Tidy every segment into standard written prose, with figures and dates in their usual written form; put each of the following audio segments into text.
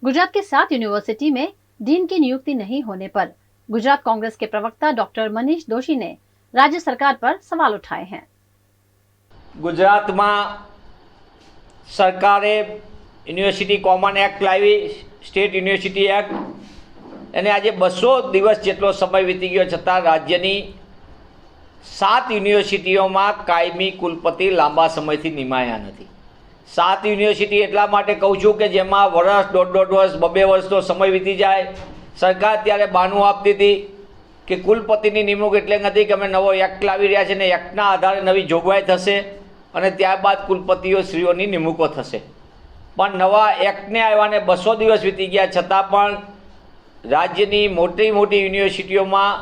गुजरात के 7 यूनिवर्सिटी में डीन की नियुक्ति नहीं होने पर गुजरात कांग्रेस के प्रवक्ता डॉक्टर मनीष दोशी ने राज्य सरकार पर सवाल उठाए हैं। गुजरात में सरकारे यूनिवर्सिटी कॉमन एक्ट लावी, स्टेट यूनिवर्सिटी एक्ट, અને આજે 200 દિવસ જેટલો સમય વીતી ગયો છતાં રાજ્યની 7 યુનિવર્સિટીઓમાં કાયમી કુલપતિ લાંબા સમયથી નિમાયા નથી। 7 યુનિવર્સિટી એટલા માટે કહું છું કે જેમાં વર્ષ, દોઢ વર્ષ, 2 વર્ષનો સમય વીતી જાય। સરકાર ત્યારે બાનું આપતી હતી કે કુલપતિની નિમણૂક એટલે નથી કે અમે નવો એક્ટ લાવી રહ્યા છીએ ને એક્ટના આધારે નવી જોગવાઈ થશે અને ત્યારબાદ કુલપતિઓ શ્રીઓની નિમણૂકો થશે। પણ નવા એક્ટને આવ્યાને 200 દિવસ વીતી ગયા છતાં પણ રાજ્યની મોટી મોટી યુનિવર્સિટીઓમાં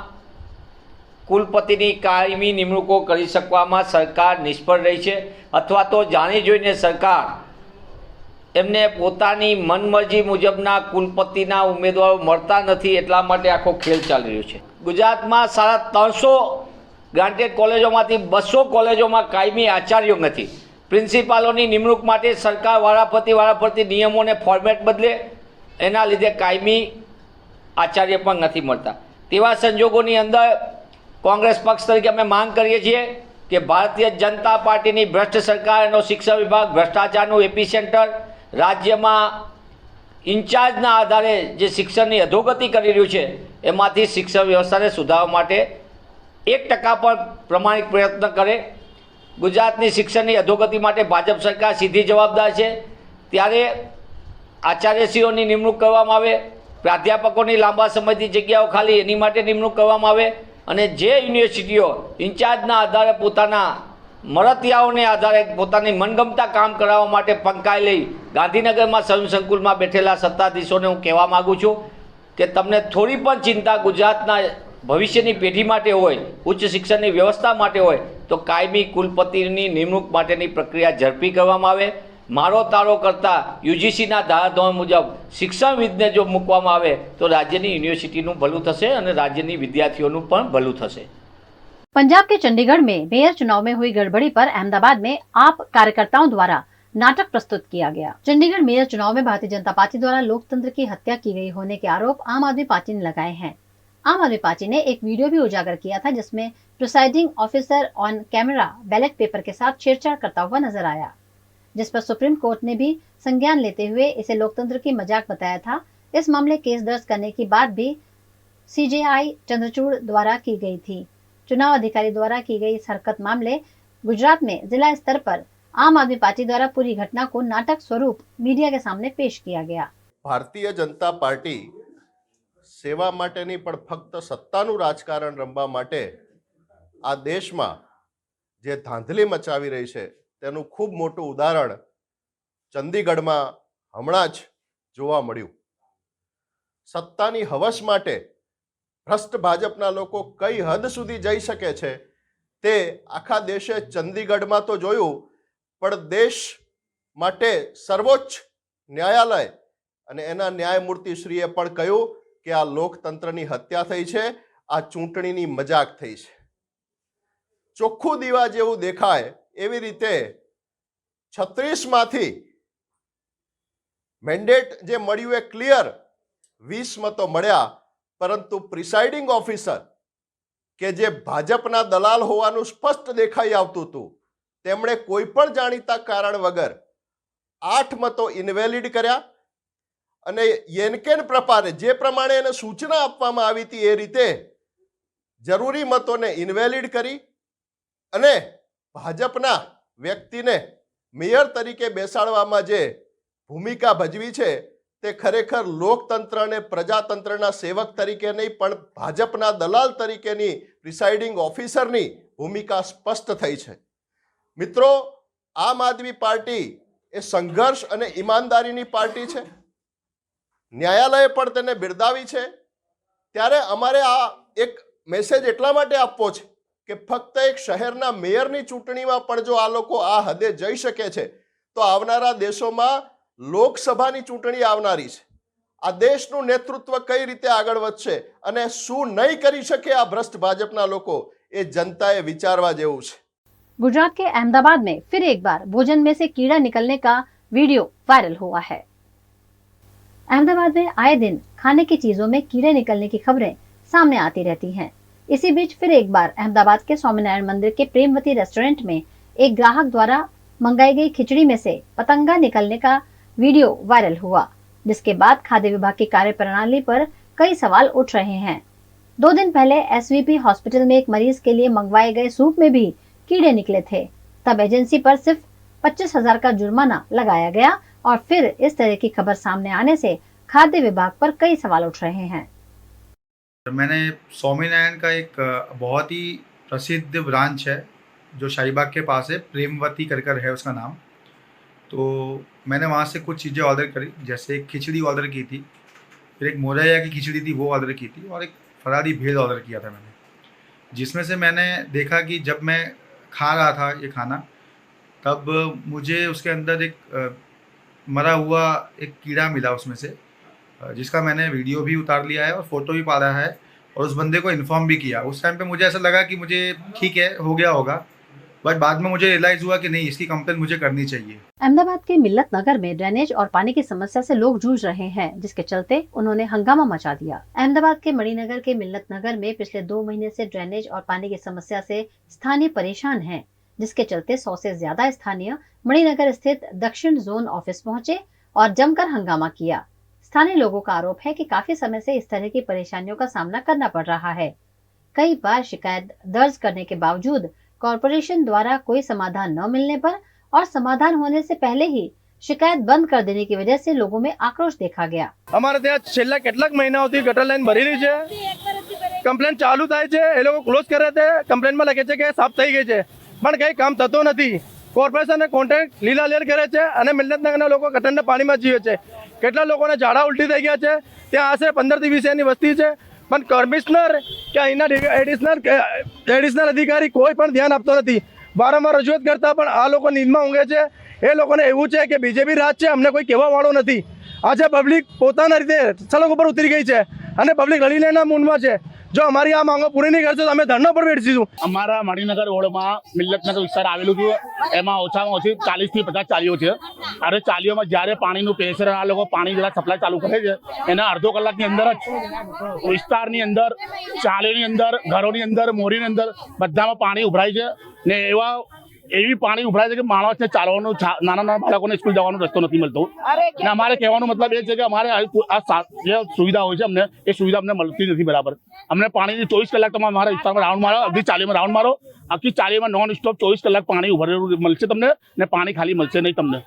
કુલપતિની કાયમી નિમણૂકો કરી શકવામાં સરકાર નિષ્ફળ રહી છે, અથવા તો જાણી જોઈને સરકાર એમને પોતાની મનમરજી મુજબના કુલપતિના ઉમેદવારો મળતા નથી એટલા માટે આખો ખેલ ચાલી રહ્યો છે। ગુજરાતમાં 350 ગ્રાન્ટેડ કોલેજોમાંથી 200 કોલેજોમાં કાયમી આચાર્યો નથી। પ્રિન્સિપાલોની નિમણૂક માટે સરકાર વારાફરતી નિયમોને ફોર્મેટ બદલે, એના લીધે કાયમી આચાર્ય પણ નથી મળતા। તેવા સંજોગોની અંદર કોંગ્રેસ પક્ષ તરીકે અમે માંગ કરીએ છીએ કે ભારતીય જનતા પાર્ટીની ભ્રષ્ટ સરકાર, એનો શિક્ષણ વિભાગ ભ્રષ્ટાચારનું એપિસેન્ટર, રાજ્યમાં ઇન્ચાર્જના આધારે જે શિક્ષણની અધોગતિ કરી રહ્યું છે એમાંથી શિક્ષણ વ્યવસ્થાને સુધારવા માટે 1% પણ પ્રમાણિક પ્રયત્ન કરે। ગુજરાતની શિક્ષણની અધોગતિ માટે ભાજપ સરકાર સીધી જવાબદાર છે। ત્યારે આચાર્યશ્રીઓની નિમણૂક કરવામાં આવે, પ્રાધ્યાપકોની લાંબા સમયથી જગ્યાઓ ખાલી એની માટે નિમણૂક કરવામાં આવે, અને જે યુનિવર્સિટીઓ ઇન્ચાર્જના આધારે પોતાના મળતિયાઓને આધારે પોતાની મનગમતા કામ કરાવવા માટે પંકાઈ લઈ ગાંધીનગરમાં સંકુલમાં બેઠેલા સત્તાધીશોને હું કહેવા માગું છું કે તમને થોડી પણ ચિંતા ગુજરાતના ભવિષ્યની પેઢી માટે હોય, ઉચ્ચ શિક્ષણની વ્યવસ્થા માટે હોય તો કાયમી કુલપતિની નિમણૂક માટેની પ્રક્રિયા ઝડપી કરવામાં આવે। મારો તારો કરતાં યુજીસીના ધારાધોરણ મુજબ શિક્ષણવિદને જો મૂકવામાં આવે તો રાજ્યની યુનિવર્સિટીનું ભલું થશે અને રાજ્યની વિદ્યાર્થીઓનું પણ ભલું થશે। पंजाब के चंडीगढ़ में मेयर चुनाव में हुई गड़बड़ी पर अहमदाबाद में आप कार्यकर्ताओं द्वारा नाटक प्रस्तुत किया गया। चंडीगढ़ मेयर चुनाव में भारतीय जनता पार्टी द्वारा लोकतंत्र की हत्या की गई होने के आरोप आम आदमी पार्टी ने लगाए हैं। आम आदमी पार्टी ने एक वीडियो भी उजागर किया था जिसमें presiding officer on camera ballot paper के साथ छेड़छाड़ करता हुआ नजर आया, जिस पर सुप्रीम कोर्ट ने भी संज्ञान लेते हुए इसे लोकतंत्र की मजाक बताया था। इस मामले केस दर्ज करने की बात भी सीजेआई चंद्रचूड़ द्वारा की गई थी। चुनाव अधिकारी द्वारा की गई इस हरकत मामले गुजरात में जिला स्तर पर आम आदमी पार्टी द्वारा पूरी घटना को नाटक स्वरूप मीडिया के सामने पेश किया गया। भारतीय जनता पार्टी सेवा माटेनी पण फक्त सत्ताનું રાજકારણ રમવા માટે આ દેશમાં જે ધાંધલી મચાવી રહી છે તેનું ખૂબ મોટું ઉદાહરણ ચંદીગઢમાં હમણાં જ જોવા મળ્યું। સત્તાની હવસ માટે ભ્રષ્ટ ભાજપના લોકો કઈ હદ સુધી જઈ શકે છે તે આખા દેશે ચંદીગઢમાં તો જોયું, પણ દેશ માટે સર્વોચ્ચ ન્યાયાલય અને એના ન્યાયમૂર્તિશ્રીએ પણ કહ્યું કે આ લોકતંત્રની હત્યા થઈ છે, આ ચૂંટણીની મજાક થઈ છે। ચોખ્ખું દીવા જેવું દેખાય એવી રીતે 36માંથી મેન્ડેટ જે મળ્યું એ ક્લિયર 20 મતો મળ્યા, પરંતુ પ્રિસાઇડિંગ ઓફિસર કે જે ભાજપના દલાલ હોવાનું સ્પષ્ટ દેખાઈ આવતું હતું તેમણે કોઈ પણ જાણીતા કારણ વગર 8 મતો ઇનવેલિડ કર્યા અને યેનકેન પ્રમાણે જે પ્રમાણે એને સૂચના આપવામાં આવી હતી એ રીતે જરૂરી મતોને ઇનવેલિડ કરી અને ભાજપના વ્યક્તિને મેયર તરીકે બેસાડવામાં જે ભૂમિકા ભજવી છે તે ખરેખર લોકતંત્રને પ્રજાતંત્રના સેવક તરીકે નહીં પણ ભાજપના દલાલ તરીકેની પ્રિસાઇડિંગ ઓફિસરની ભૂમિકા સ્પષ્ટ થઈ છે। મિત્રો, આમ આદમી પાર્ટી એ સંઘર્ષ અને ઈમાનદારીની પાર્ટી છે। ન્યાયાલયે પણ તેને બિરદાવી છે। ત્યારે અમારે આ એક મેસેજ એટલા માટે આપવો છે કે ફક્ત એક શહેરના મેયરની ચૂંટણીમાં પણ જો આ લોકો આ હદે જઈ શકે છે તો આવનારા દેશોમાં લોકસભાની ચૂંટણી આવનારી છે। આ દેશનું નેતૃત્વ કઈ રીતે આગળ વધશે અને શું નહીં કરી શકે આ ભ્રષ્ટ ભાજપના લોકો એ जनताए विचारवा जेवुं छे। गुजरात के अहमदाबाद में फिर एक बार भोजन में से कीड़ा निकलने का वीडियो वायरल हुआ है। अहमदाबाद में आए दिन खाने की चीजों में कीड़े निकलने की खबरें सामने आती रहती हैं। इसी बीच फिर एक बार अहमदाबाद के स्वामीनारायण मंदिर के प्रेमवती रेस्टोरेंट में एक ग्राहक द्वारा मंगाई गई खिचड़ी में से पतंगा निकलने का वीडियो वायरल हुआ, जिसके बाद खाद्य विभाग की कार्यप्रणाली पर कई सवाल उठ रहे हैं। 2 दिन पहले एसवीपी हॉस्पिटल में एक मरीज के लिए मंगवाए गए सूप में भी कीड़े निकले थे। तब एजेंसी पर सिर्फ 25,000 का जुर्माना लगाया गया और फिर इस तरह की खबर सामने आने से खाद्य विभाग पर कई सवाल उठ रहे हैं। मैंने स्वामीनारायण का एक बहुत ही प्रसिद्ध ब्रांच है जो शाहीबाग के पास है, प्रेमवती कर है उसका नाम। तो मैंने वहाँ से कुछ चीज़ें ऑर्डर करी, जैसे एक खिचड़ी ऑर्डर की थी, फिर एक मोरैया की खिचड़ी थी वो ऑर्डर की थी, और एक फरारी भेल ऑर्डर किया था मैंने। जिसमें से मैंने देखा कि जब मैं खा रहा था ये खाना, तब मुझे उसके अंदर एक मरा हुआ एक कीड़ा मिला उसमें से, जिसका मैंने वीडियो भी उतार लिया है और फ़ोटो भी पा रहा है और उस बंदे को इन्फॉर्म भी किया। उस टाइम पे मुझे ऐसा लगा कि मुझे ठीक है, हो गया होगा, बट बाद में मुझे रियलाइज़ हुआ कि नहीं, इसकी कंप्लेंट मुझे करनी चाहिए। अहमदाबाद के मिल्लत नगर में ड्रेनेज और पानी की समस्या से लोग जूझ रहे हैं, जिसके चलते उन्होंने हंगामा मचा दिया। अहमदाबाद के मणिनगर के मिल्लत नगर में पिछले 2 महीने से ड्रेनेज और पानी की समस्या से स्थानीय परेशान हैं, जिसके चलते 100 से ज्यादा स्थानीय मणिनगर स्थित दक्षिण जोन ऑफिस पहुंचे और जमकर हंगामा किया। स्थानीय लोगों का आरोप है कि काफी समय से इस तरह की परेशानियों का सामना करना पड़ रहा है। कई बार शिकायत दर्ज करने के बावजूद कॉरपोरेशन द्वारा कोई समाधान न मिलने पर और समाधान होने से पहले ही शिकायत बंद कर देने की वजह से लोगों में आक्रोश देखा गया। અમારે ત્યાં છેલ્લા કેટલાક મહિનાઓથી ગટર લાઈન ભરેલી છે, કમ્પ્લેન ચાલુ થાય છે, એ લોકો ક્લોઝ કરે છે, કમ્પ્લેનમાં લખે છે કે સાફ થઈ ગઈ છે, પણ કંઈ કામ થતો નથી। કોર્પોરેશને કોન્ટ્રાક્ટ લીલા લેર કરે છે અને મિલતનગરના લોકો ગટરના પાણીમાં જીવે છે। કેટલા લોકોને ઝાડા ઉલટી થઈ ગયા છે, ત્યાં આશરે 15 થી 20 ની વસ્તી છે, પણ કમિશનર કે અહીંના એડિશનલ અધિકારી કોઈ પણ ધ્યાન આપતો નથી। વારંવાર રજૂઆત કરતા પણ આ લોકો નીંદમાં ઊંઘે છે। એ લોકોને એવું છે કે બીજેપી રાજ છે, અમને કોઈ કહેવા વાળો નથી। આજે પબ્લિક પોતાના રીતે સડક ઉપર ઉતરી ગઈ છે અને પબ્લિક લડી લેના મૂડમાં છે। જો અમારી આ માંગો પૂરી નહીં કરશે તો અમે ધરણા પર બેસીશું। અમારા મણિનગર રોડમાં મિલ્લતનગર વિસ્તાર આવેલું છે, એમાં ઓછામાં ઓછી 40 થી 50 ચાલીઓ છે। અરે ચાલીઓમાં જ્યારે પાણીનું પ્રેશર આ લોકો પાણી જરા સપ્લાય ચાલુ કરે છે, એના અડધો કલાકની અંદર જ વિસ્તારની અંદર, ચાલીઓની અંદર, ઘરોની અંદર, મોરીની અંદર બધામાં પાણી ઉભરાય છે ને એવી પાણી ઉભરાય છે કે માણસને ચાલવાનું, નાના બાળકોને સ્કૂલ જવાનો રસ્તો નથી મળતો। અને અમારે કહેવાનો મતલબ એ છે કે અમારે આ જે સુવિધા હોય છે અમને, એ સુવિધા અમને મળતી નથી બરાબર। અમને પાણીની 24 કલાક તમે અમારા વિસ્તારમાં રાઉન્ડ મારો, અડધી ચાલીમાં રાઉન્ડ મારો, આખી ચાલીમાં નોન સ્ટોપ 24 કલાક પાણી ઉભરેલું મળશે તમને, ને પાણી ખાલી મળશે નહીં તમને।